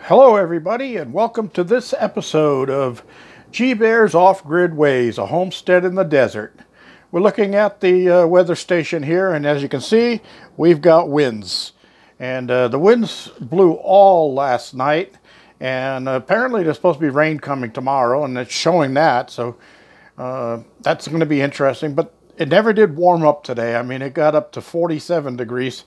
Hello everybody, and welcome to this episode of GBear's Off-Grid Ways, a homestead in the desert. We're looking at the weather station here, and as you can see, we've got winds. And the winds blew all last night, and apparently there's supposed to be rain coming tomorrow, and it's showing that, so that's going to be interesting. But it never did warm up today. I mean, it got up to 47 degrees,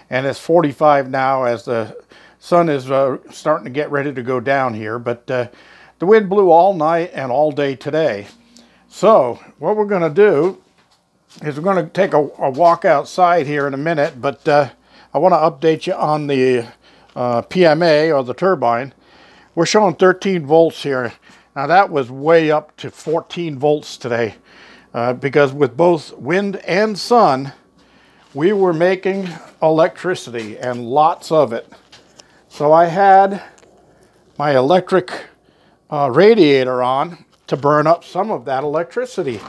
and it's 45 now as the sun is starting to get ready to go down here. But the wind blew all night and all day today. So what we're going to do is we're going to take a walk outside here in a minute, but I want to update you on the PMA, or the turbine. We're showing 13 volts here. Now that was way up to 14 volts today because with both wind and sun we were making electricity, and lots of it. So I had my electric radiator on to burn up some of that electricity.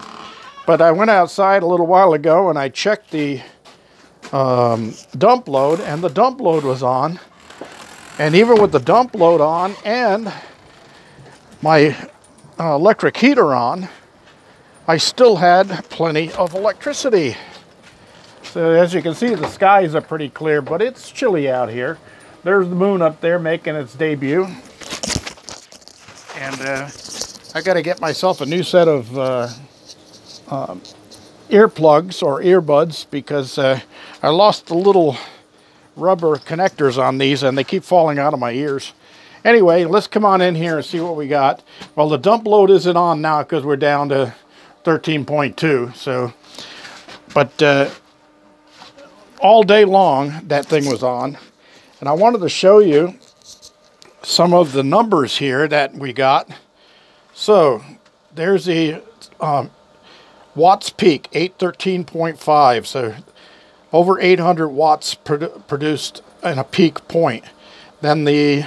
But I went outside a little while ago and I checked the dump load, and the dump load was on. And even with the dump load on and my electric heater on, I still had plenty of electricity. So as you can see, the skies are pretty clear, but it's chilly out here. There's the moon up there making its debut. And I got to get myself a new set of earplugs or earbuds, because I lost the little rubber connectors on these and they keep falling out of my ears. Anyway, let's come on in here and see what we got. Well, the dump load isn't on now because we're down to 13.2. So, but all day long that thing was on. And I wanted to show you some of the numbers here that we got. So there's the watts peak, 813.5. So over 800 watts produced in a peak point. Then the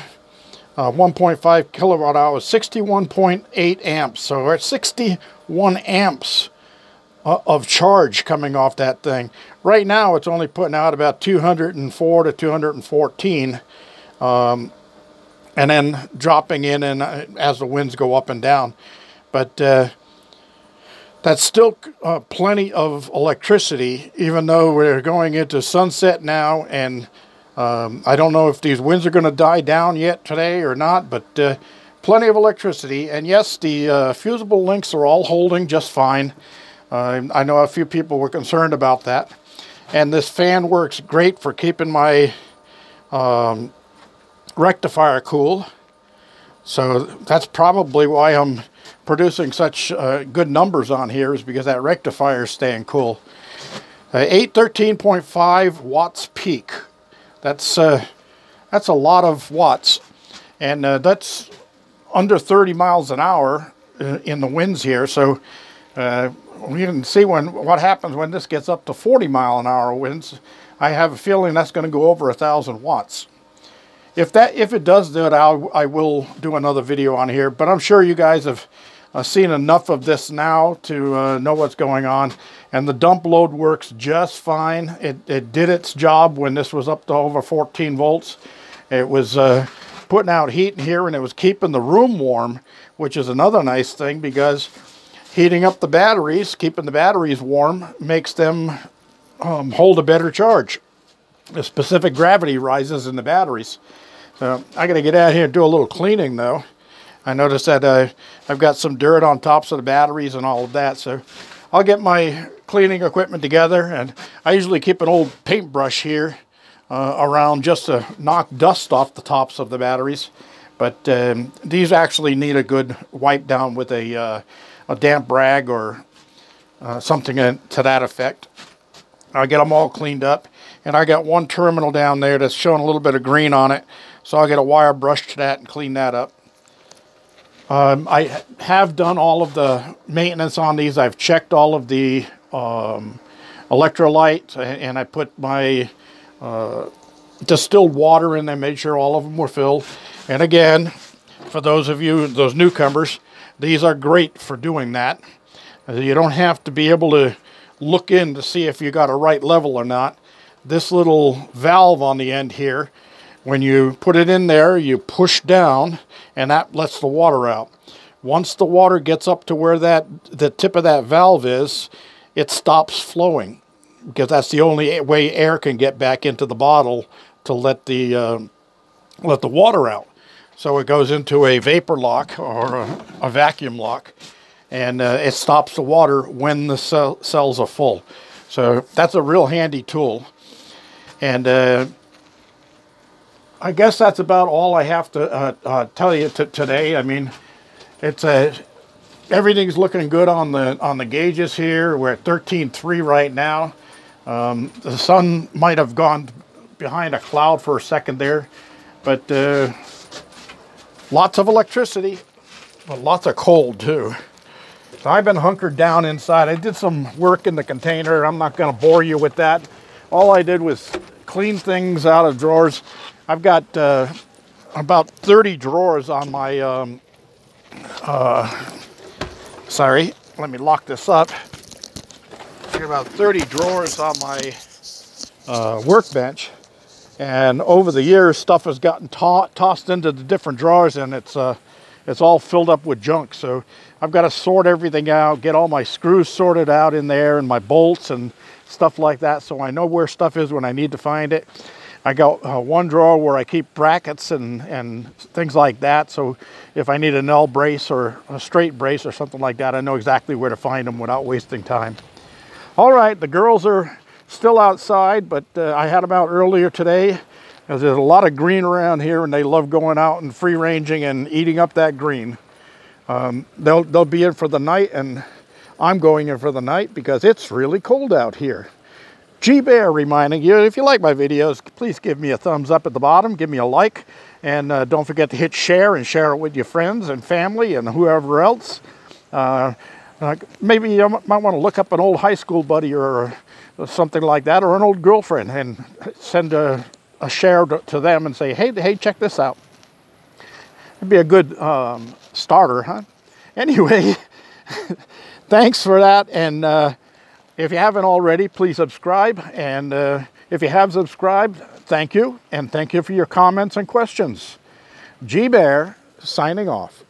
1.5 kilowatt hours, 61.8 amps. So we're at 61 amps of charge coming off that thing. Right now it's only putting out about 204 to 214, and then dropping in and as the winds go up and down. But that's still plenty of electricity, even though we're going into sunset now, and I don't know if these winds are going to die down yet today or not, but plenty of electricity. And yes, the fusible links are all holding just fine. I know a few people were concerned about that. And this fan works great for keeping my rectifier cool. So that's probably why I'm producing such good numbers on here, is because that rectifier is staying cool. 813.5 watts peak. That's a lot of watts. And that's under 30 miles an hour in the winds here. So you can see what happens when this gets up to 40-mile-an-hour winds. I have a feeling that's going to go over 1,000 watts. If it does do it, I will do another video on here. But I'm sure you guys have seen enough of this now to know what's going on. And the dump load works just fine. It did its job when this was up to over 14 volts. It was putting out heat in here, and it was keeping the room warm, which is another nice thing, because heating up the batteries, keeping the batteries warm, makes them hold a better charge. The specific gravity rises in the batteries. So I got to get out here and do a little cleaning, though. I noticed that I've got some dirt on tops of the batteries and all of that. So I'll get my cleaning equipment together, and I usually keep an old paintbrush here around just to knock dust off the tops of the batteries. But these actually need a good wipe down with a damp rag or something to that effect. I'll get them all cleaned up, and I got one terminal down there that's showing a little bit of green on it, so I'll get a wire brush to that and clean that up. I have done all of the maintenance on these. I've checked all of the electrolyte, and I put my distilled water in there, made sure all of them were filled. And again, for those of you, those newcomers, these are great for doing that. You don't have to be able to look in to see if you got a right level or not. This little valve on the end here, When you put it in there, you push down, and that lets the water out. Once the water gets up to where the tip of that valve is, it stops flowing, because that's the only way air can get back into the bottle to let the water out. So it goes into a vapor lock or a vacuum lock, and it stops the water when the cells are full. So that's a real handy tool. And I guess that's about all I have to tell you today. I mean, it's everything's looking good on the gauges here. We're at 13.3 right now. The sun might have gone behind a cloud for a second there, but lots of electricity, but lots of cold too. So I've been hunkered down inside. I did some work in the container. I'm not going to bore you with that. All I did was clean things out of drawers. I've got about 30 drawers on my, sorry, let me lock this up. I've got about 30 drawers on my workbench. And over the years, stuff has gotten tossed into the different drawers, and it's all filled up with junk. So I've got to sort everything out, get all my screws sorted out in there, and my bolts and stuff like that, so I know where stuff is when I need to find it. I got one drawer where I keep brackets and things like that, so if I need a null brace or a straight brace or something like that, I know exactly where to find them without wasting time. All right, the girls are still outside, but I had them out earlier today, because there's a lot of green around here, and they love going out and free ranging and eating up that green. They'll be in for the night, and I'm going in for the night because it's really cold out here. GBear reminding you, if you like my videos, please give me a thumbs up at the bottom, give me a like, and don't forget to hit share and share it with your friends and family and whoever else. Maybe you might want to look up an old high school buddy or something like that, or an old girlfriend, and send a share to them and say, hey, check this out. It'd be a good starter, huh? Anyway, thanks for that, and if you haven't already, please subscribe, and if you have subscribed, thank you, and thank you for your comments and questions. GBear signing off.